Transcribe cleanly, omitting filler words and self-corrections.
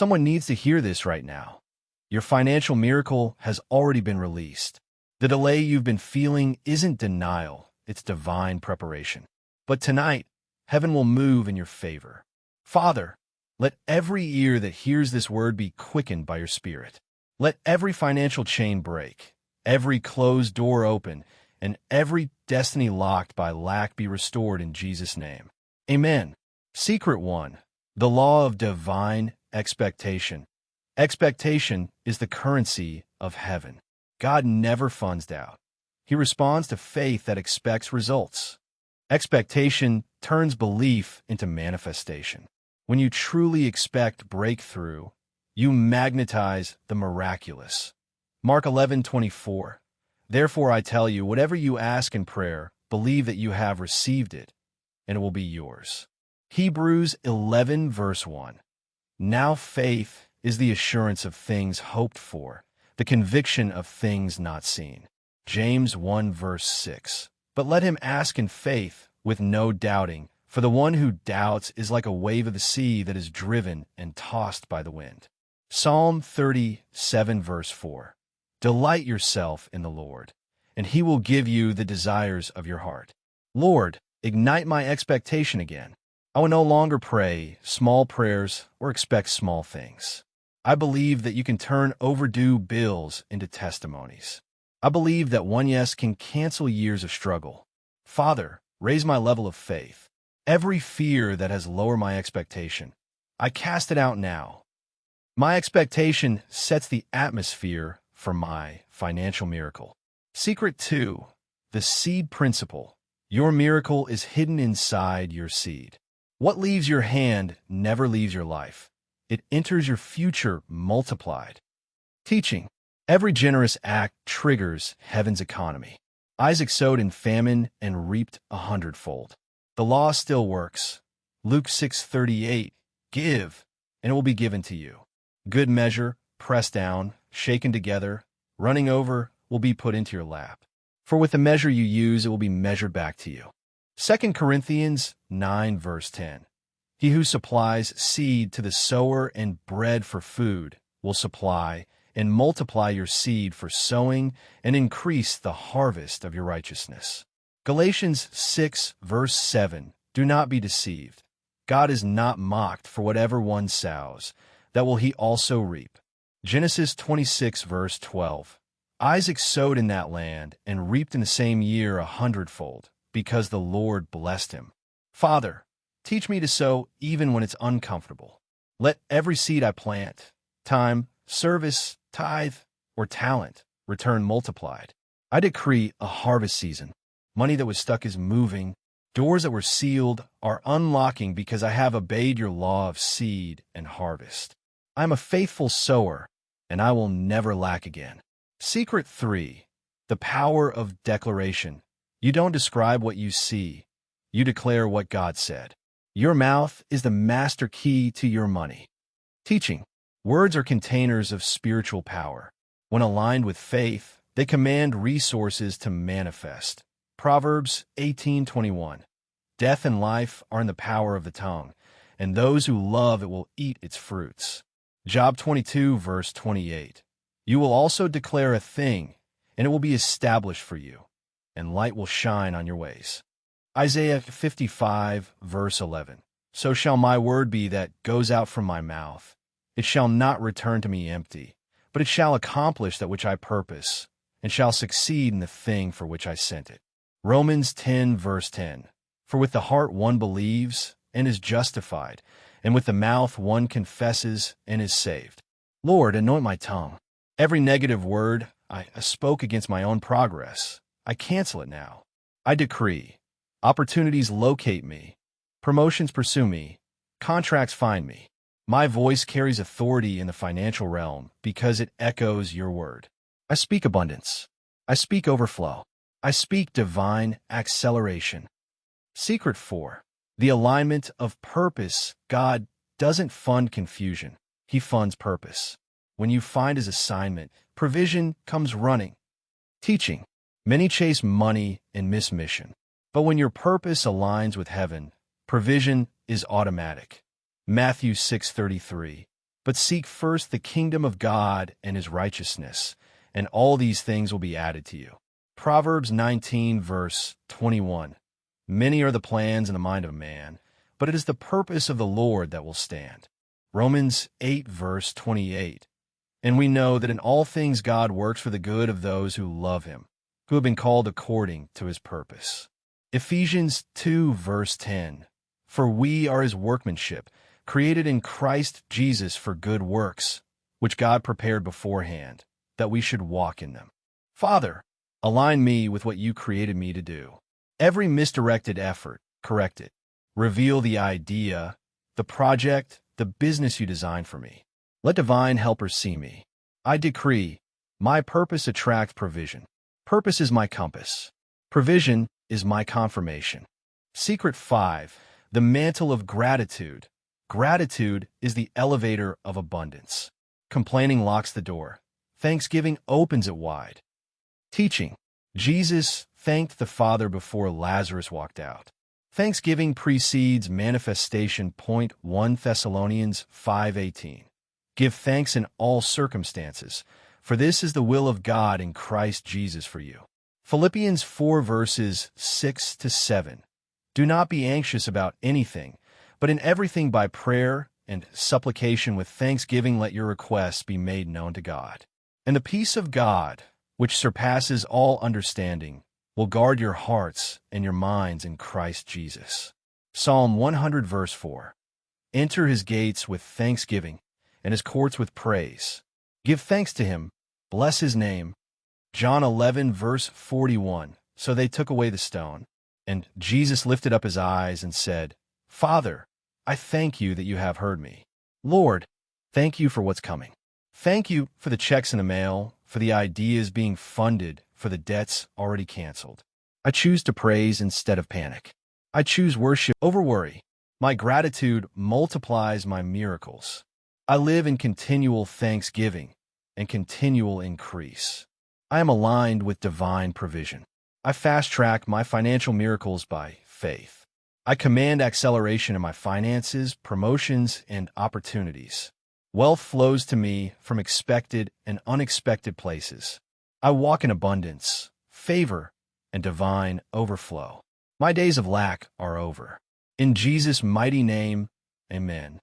Someone needs to hear this right now. Your financial miracle has already been released. The delay you've been feeling isn't denial, it's divine preparation. But tonight, heaven will move in your favor. Father, let every ear that hears this word be quickened by your Spirit. Let every financial chain break, every closed door open, and every destiny locked by lack be restored in Jesus' name. Amen. Secret 1. The law of divine expectation. Expectation is the currency of heaven. God never funds doubt. He responds to faith that expects results. Expectation turns belief into manifestation. When you truly expect breakthrough, you magnetize the miraculous. Mark 11:24. Therefore I tell you, whatever you ask in prayer, believe that you have received it, and it will be yours. Hebrews 11 verse 1. Now faith is the assurance of things hoped for, the conviction of things not seen. James 1 verse 6. But let him ask in faith, with no doubting, for the one who doubts is like a wave of the sea that is driven and tossed by the wind. Psalm 37 verse 4. Delight yourself in the Lord, and he will give you the desires of your heart. Lord, ignite my expectation again. I will no longer pray small prayers or expect small things. I believe that you can turn overdue bills into testimonies. I believe that one yes can cancel years of struggle. Father, raise my level of faith. Every fear that has lowered my expectation, I cast it out now. My expectation sets the atmosphere for my financial miracle. Secret 2. The seed principle. Your miracle is hidden inside your seed. What leaves your hand never leaves your life. It enters your future multiplied. Teaching. Every generous act triggers heaven's economy. Isaac sowed in famine and reaped 100-fold. The law still works. Luke 6:38. Give, and it will be given to you. Good measure, pressed down, shaken together, running over, will be put into your lap. For with the measure you use, it will be measured back to you. 2 Corinthians 9 verse 10. He who supplies seed to the sower and bread for food will supply and multiply your seed for sowing and increase the harvest of your righteousness. Galatians 6 verse 7. Do not be deceived. God is not mocked, for whatever one sows, that will he also reap. Genesis 26 verse 12. Isaac sowed in that land and reaped in the same year 100-fold, because the Lord blessed him. Father, teach me to sow even when it's uncomfortable. Let every seed I plant, time, service, tithe, or talent, return multiplied. I decree a harvest season. Money that was stuck is moving. Doors that were sealed are unlocking because I have obeyed your law of seed and harvest. I am a faithful sower, and I will never lack again. Secret 3. The power of declaration. You don't describe what you see. You declare what God said. Your mouth is the master key to your money. Teaching. Words are containers of spiritual power. When aligned with faith, they command resources to manifest. Proverbs 18:21. Death and life are in the power of the tongue, and those who love it will eat its fruits. Job 22 verse 28. You will also declare a thing, and it will be established for you, and light will shine on your ways. Isaiah 55 verse 11. So shall my word be that goes out from my mouth. It shall not return to me empty, but it shall accomplish that which I purpose, and shall succeed in the thing for which I sent it. Romans 10 verse 10. For with the heart one believes and is justified, and with the mouth one confesses and is saved. Lord, anoint my tongue. Every negative word I spoke against my own progress, I cancel it now. I decree, opportunities locate me, promotions pursue me, contracts find me. My voice carries authority in the financial realm because it echoes your word. I speak abundance. I speak overflow. I speak divine acceleration. Secret 4. The alignment of purpose. God doesn't fund confusion. He funds purpose. When you find his assignment, provision comes running. Teaching. Many chase money and miss mission. But when your purpose aligns with heaven, provision is automatic. Matthew 6:33. But seek first the kingdom of God and his righteousness, and all these things will be added to you. Proverbs 19, verse 21. Many are the plans in the mind of man, but it is the purpose of the Lord that will stand. Romans 8, verse 28. And we know that in all things God works for the good of those who love him, who have been called according to his purpose. Ephesians 2, verse 10. For we are his workmanship, created in Christ Jesus for good works, which God prepared beforehand, that we should walk in them. Father, align me with what you created me to do. Every misdirected effort, correct it. Reveal the idea, the project, the business you designed for me. Let divine helpers see me. I decree, my purpose attracts provision. Purpose is my compass. Provision is my confirmation. Secret 5. The mantle of gratitude. Gratitude is the elevator of abundance. Complaining locks the door. Thanksgiving opens it wide. Teaching. Jesus thanked the Father before Lazarus walked out. Thanksgiving precedes manifestation. 1 Thessalonians 5:18. Give thanks in all circumstances, for this is the will of God in Christ Jesus for you. Philippians 4 verses 6 to 7. Do not be anxious about anything, but in everything by prayer and supplication with thanksgiving let your requests be made known to God. And the peace of God, which surpasses all understanding, will guard your hearts and your minds in Christ Jesus. Psalm 100 verse 4. Enter his gates with thanksgiving and his courts with praise. Give thanks to him, bless his name. John 11 verse 41. So they took away the stone, and Jesus lifted up his eyes and said, Father, I thank you that you have heard me. Lord, thank you for what's coming. Thank you for the checks in the mail, for the ideas being funded, for the debts already canceled. I choose to praise instead of panic. I choose worship over worry. My gratitude multiplies my miracles. I live in continual thanksgiving and continual increase. I am aligned with divine provision. I fast-track my financial miracles by faith. I command acceleration in my finances, promotions, and opportunities. Wealth flows to me from expected and unexpected places. I walk in abundance, favor, and divine overflow. My days of lack are over. In Jesus' mighty name, amen.